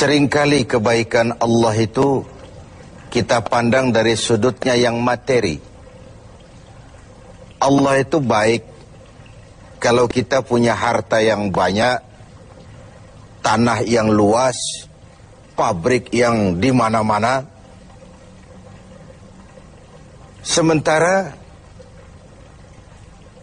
Seringkali kebaikan Allah itu kita pandang dari sudutnya yang materi. Allah itu baik kalau kita punya harta yang banyak, tanah yang luas, pabrik yang di mana-mana. Sementara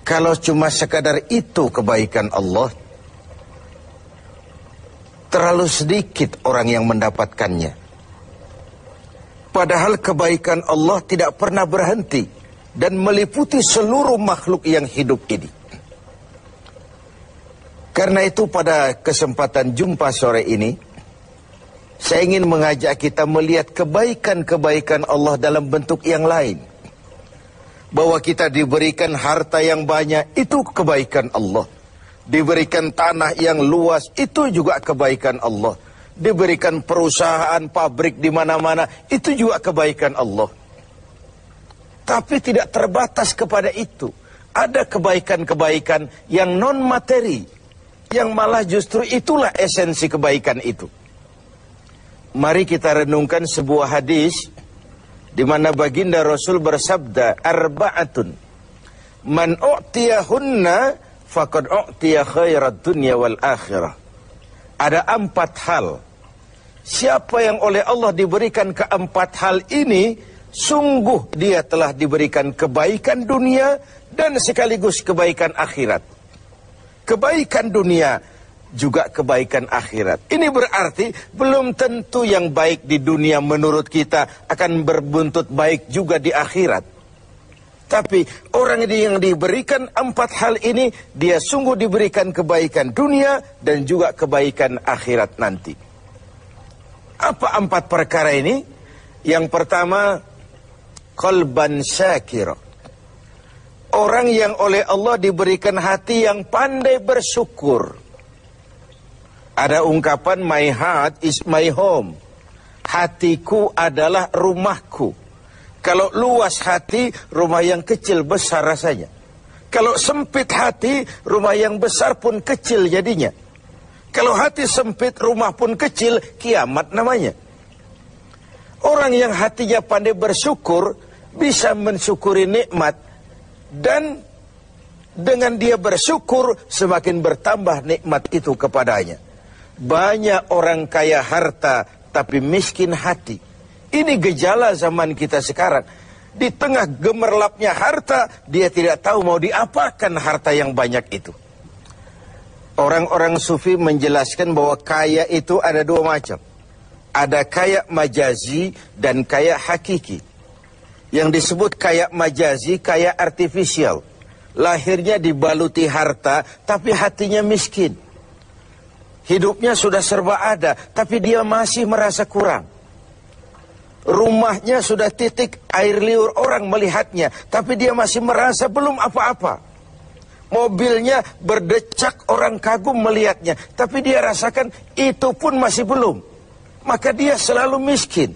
kalau cuma sekadar itu kebaikan Allah, terlalu sedikit orang yang mendapatkannya. Padahal kebaikan Allah tidak pernah berhenti dan meliputi seluruh makhluk yang hidup ini. Karena itu pada kesempatan jumpa sore ini, saya ingin mengajak kita melihat kebaikan-kebaikan Allah dalam bentuk yang lain. Bahwa kita diberikan harta yang banyak, itu kebaikan Allah. Diberikan tanah yang luas, itu juga kebaikan Allah. Diberikan perusahaan, pabrik di mana-mana, itu juga kebaikan Allah. Tapi tidak terbatas kepada itu. Ada kebaikan-kebaikan yang non-materi, yang malah justru itulah esensi kebaikan itu. Mari kita renungkan sebuah hadis di mana baginda Rasul bersabda, arba'atun man u'tiyahunna faqad u'tiya khairat dunya wal akhirah. Ada 4 hal. Siapa yang oleh Allah diberikan keempat hal ini, sungguh dia telah diberikan kebaikan dunia dan sekaligus kebaikan akhirat. Kebaikan dunia juga kebaikan akhirat. Ini berarti belum tentu yang baik di dunia menurut kita akan berbuntut baik juga di akhirat. Tapi orang yang diberikan 4 hal ini, dia sungguh diberikan kebaikan dunia dan juga kebaikan akhirat nanti. Apa 4 perkara ini? Yang pertama, qalban syakira. Orang yang oleh Allah diberikan hati yang pandai bersyukur. Ada ungkapan, my heart is my home. Hatiku adalah rumahku. Kalau luas hati, rumah yang kecil besar rasanya. Kalau sempit hati, rumah yang besar pun kecil jadinya. Kalau hati sempit, rumah pun kecil, kiamat namanya. Orang yang hatinya pandai bersyukur, bisa mensyukuri nikmat. Dan dengan dia bersyukur, semakin bertambah nikmat itu kepadanya. Banyak orang kaya harta, tapi miskin hati. Ini gejala zaman kita sekarang. Di tengah gemerlapnya harta, dia tidak tahu mau diapakan harta yang banyak itu. Orang-orang sufi menjelaskan bahwa kaya itu ada 2 macam. Ada kaya majazi dan kaya hakiki. Yang disebut kaya majazi, kaya artifisial. Lahirnya dibaluti harta, tapi hatinya miskin. Hidupnya sudah serba ada, tapi dia masih merasa kurang. Rumahnya sudah titik air liur orang melihatnya, tapi dia masih merasa belum apa-apa. Mobilnya berdecak orang kagum melihatnya, tapi dia rasakan itu pun masih belum. Maka dia selalu miskin.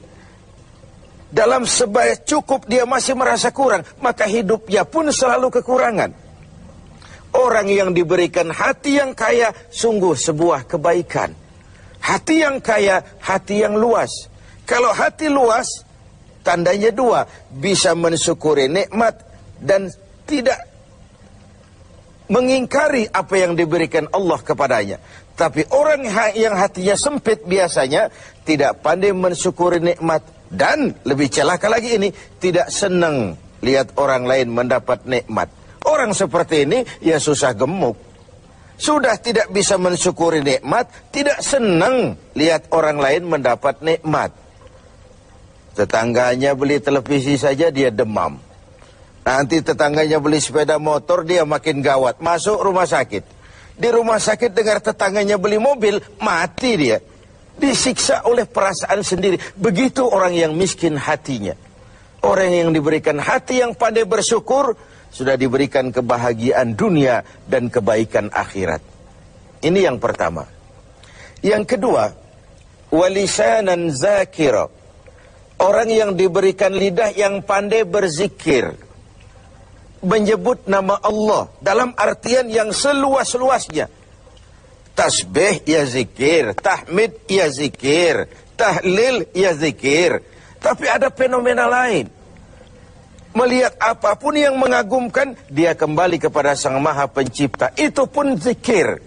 Dalam sebaya cukup dia masih merasa kurang, maka hidupnya pun selalu kekurangan. Orang yang diberikan hati yang kaya, sungguh sebuah kebaikan. Hati yang kaya, hati yang luas. Kalau hati luas, tandanya 2, bisa mensyukuri nikmat dan tidak mengingkari apa yang diberikan Allah kepadanya. Tapi orang yang hatinya sempit biasanya tidak pandai mensyukuri nikmat. Dan lebih celaka lagi ini, tidak senang lihat orang lain mendapat nikmat. Orang seperti ini ya susah gemuk. Sudah tidak bisa mensyukuri nikmat, tidak senang lihat orang lain mendapat nikmat. Tetangganya beli televisi saja dia demam. Nanti tetangganya beli sepeda motor, dia makin gawat, masuk rumah sakit. Di rumah sakit dengar tetangganya beli mobil, mati dia. Disiksa oleh perasaan sendiri. Begitu orang yang miskin hatinya. Orang yang diberikan hati yang pandai bersyukur, sudah diberikan kebahagiaan dunia dan kebaikan akhirat. Ini yang pertama. Yang kedua, walisanan zakira. Orang yang diberikan lidah yang pandai berzikir. Menyebut nama Allah dalam artian yang seluas-luasnya. Tasbih ya zikir, tahmid ya zikir, tahlil ya zikir. Tapi ada fenomena lain. Melihat apapun yang mengagumkan, dia kembali kepada Sang Maha Pencipta. Itu pun zikir.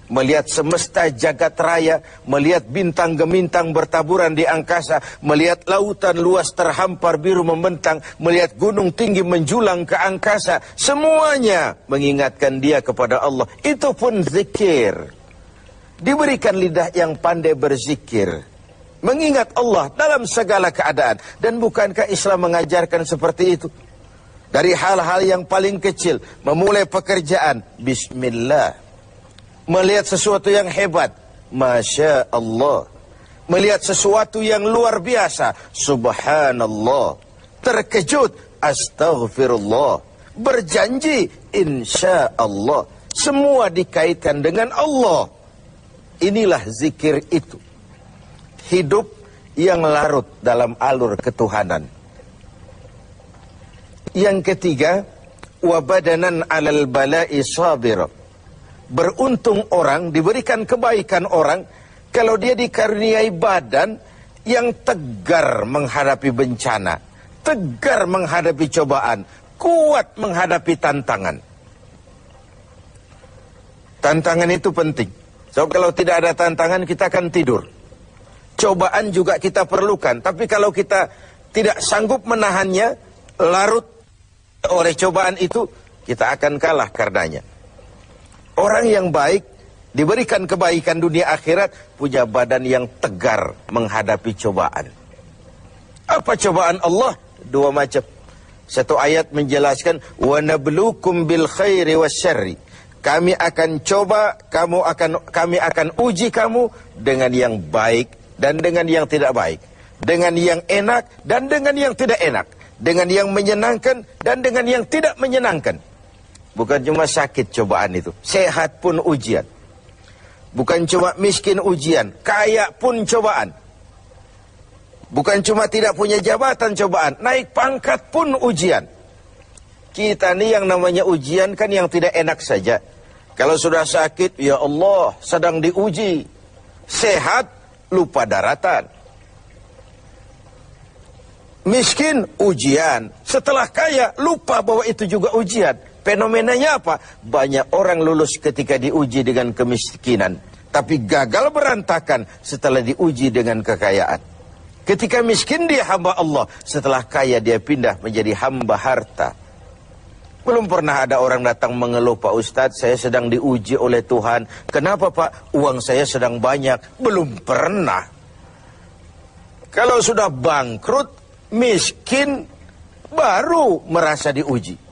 Melihat semesta jagat raya, melihat bintang gemintang bertaburan di angkasa, melihat lautan luas terhampar biru membentang, melihat gunung tinggi menjulang ke angkasa, semuanya mengingatkan dia kepada Allah. Itu pun zikir. Diberikan lidah yang pandai berzikir, mengingat Allah dalam segala keadaan. Dan bukankah Islam mengajarkan seperti itu? Dari hal-hal yang paling kecil, memulai pekerjaan, bismillah. Melihat sesuatu yang hebat, Masya Allah. Melihat sesuatu yang luar biasa, Subhanallah. Terkejut, Astaghfirullah. Berjanji, Insya Allah. Semua dikaitkan dengan Allah. Inilah zikir itu. Hidup yang larut dalam alur ketuhanan. Yang ketiga, wabadanan alal bala'i sabir. Beruntung orang, diberikan kebaikan orang, kalau dia dikaruniai badan yang tegar menghadapi bencana, tegar menghadapi cobaan, kuat menghadapi tantangan. Tantangan itu penting. So, kalau tidak ada tantangan, kita akan tidur. Cobaan juga kita perlukan. Tapi kalau kita tidak sanggup menahannya, larut oleh cobaan itu, kita akan kalah karenanya. Orang yang baik, diberikan kebaikan dunia akhirat, punya badan yang tegar menghadapi cobaan. Apa cobaan Allah? Dua macam. Satu ayat menjelaskan, وَنَبْلُوكُمْ بِالْخَيْرِ وَالشَّرِّ. Kami akan coba, kami akan uji kamu dengan yang baik dan dengan yang tidak baik, dengan yang enak dan dengan yang tidak enak, dengan yang menyenangkan dan dengan yang tidak menyenangkan. Bukan cuma sakit cobaan itu, sehat pun ujian. Bukan cuma miskin ujian, kaya pun cobaan. Bukan cuma tidak punya jabatan cobaan, naik pangkat pun ujian. Kita nih yang namanya ujian kan yang tidak enak saja. Kalau sudah sakit, ya Allah, sedang diuji. Sehat, lupa daratan. Miskin, ujian. Setelah kaya, lupa bahwa itu juga ujian. Fenomenanya apa? Banyak orang lulus ketika diuji dengan kemiskinan, tapi gagal berantakan setelah diuji dengan kekayaan. Ketika miskin dia hamba Allah, setelah kaya dia pindah menjadi hamba harta. Belum pernah ada orang datang mengeluh, Pak Ustadz, saya sedang diuji oleh Tuhan. Kenapa Pak? Uang saya sedang banyak. Belum pernah. Kalau sudah bangkrut, miskin, baru merasa diuji.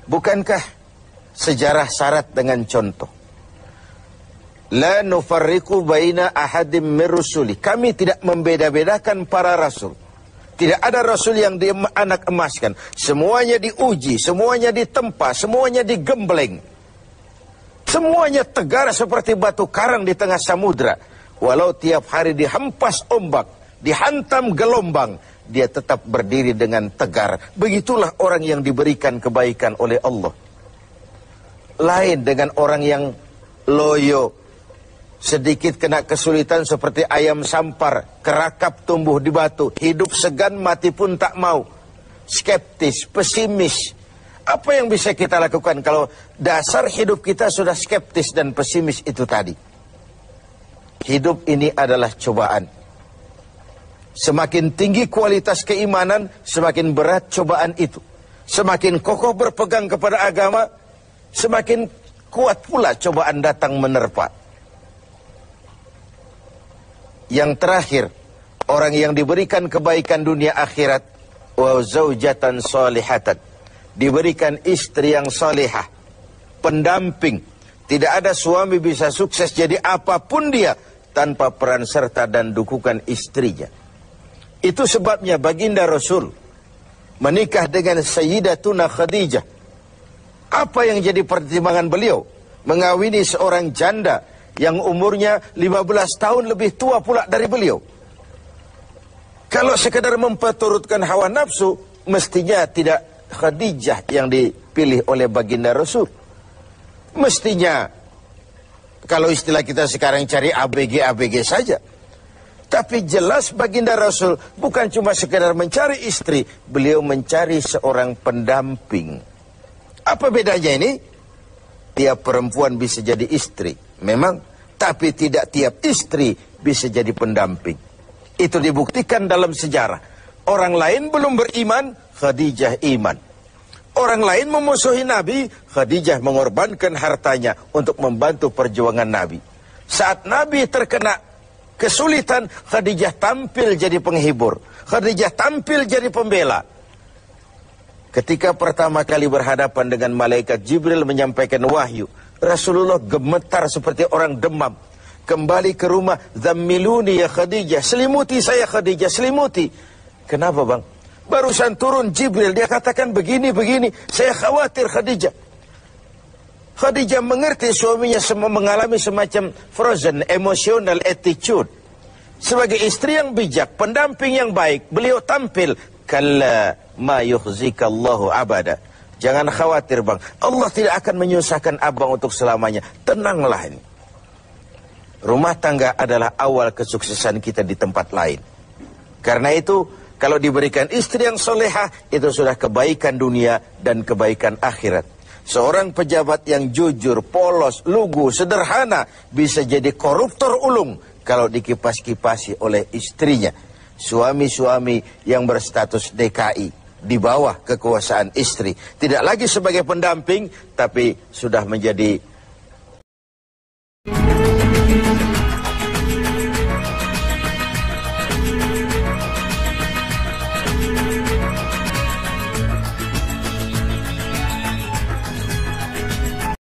Bukankah sejarah syarat dengan contoh? La nufarriqu baina ahadim min rusuli. Kami tidak membeda-bedakan para rasul. Tidak ada rasul yang dianak emaskan. Semuanya diuji, semuanya ditempa, semuanya digembleng. Semuanya tegar seperti batu karang di tengah samudra. Walau tiap hari dihempas ombak, dihantam gelombang, dia tetap berdiri dengan tegar. Begitulah orang yang diberikan kebaikan oleh Allah. Lain dengan orang yang loyo, sedikit kena kesulitan seperti ayam sampar, kerakap tumbuh di batu, hidup segan mati pun tak mau. Skeptis, pesimis. Apa yang bisa kita lakukan kalau dasar hidup kita sudah skeptis dan pesimis itu tadi? Hidup ini adalah cobaan. Semakin tinggi kualitas keimanan, semakin berat cobaan itu. Semakin kokoh berpegang kepada agama, semakin kuat pula cobaan datang menerpa. Yang terakhir, orang yang diberikan kebaikan dunia akhirat, wa zaujatan salihatan, diberikan istri yang salihah, pendamping. Tidak ada suami bisa sukses jadi apapun dia tanpa peran serta dan dukungan istrinya. Itu sebabnya baginda Rasul menikah dengan Sayyidatuna Khadijah. Apa yang jadi pertimbangan beliau? Mengawini seorang janda yang umurnya 15 tahun lebih tua pula dari beliau. Kalau sekedar memperturutkan hawa nafsu, mestinya tidak Khadijah yang dipilih oleh baginda Rasul. Mestinya Kalau istilah kita sekarang cari ABG saja. Tapi jelas baginda Rasul bukan cuma sekedar mencari istri, beliau mencari seorang pendamping. Apa bedanya ini? Tiap perempuan bisa jadi istri, memang, tapi tidak tiap istri bisa jadi pendamping. Itu dibuktikan dalam sejarah. Orang lain belum beriman, Khadijah iman. Orang lain memusuhi Nabi, Khadijah mengorbankan hartanya untuk membantu perjuangan Nabi. Saat Nabi terkena kesulitan, Khadijah tampil jadi penghibur. Khadijah tampil jadi pembela. Ketika pertama kali berhadapan dengan malaikat Jibril menyampaikan wahyu, Rasulullah gemetar seperti orang demam. Kembali ke rumah, "Zammiluni ya Khadijah, selimuti saya Khadijah, selimuti." Kenapa bang? Barusan turun Jibril, dia katakan begini, saya khawatir Khadijah. Khadijah mengerti suaminya mengalami semacam frozen, emotional attitude. Sebagai istri yang bijak, pendamping yang baik, beliau tampil, "Kalla ma yukhzikallahu abada." Jangan khawatir bang, Allah tidak akan menyusahkan abang untuk selamanya. Tenanglah ini. Rumah tangga adalah awal kesuksesan kita di tempat lain. Karena itu, kalau diberikan istri yang solehah, itu sudah kebaikan dunia dan kebaikan akhirat. Seorang pejabat yang jujur, polos, lugu, sederhana, bisa jadi koruptor ulung kalau dikipas-kipasi oleh istrinya. Suami-suami yang berstatus DKI, di bawah kekuasaan istri, tidak lagi sebagai pendamping, tapi sudah menjadi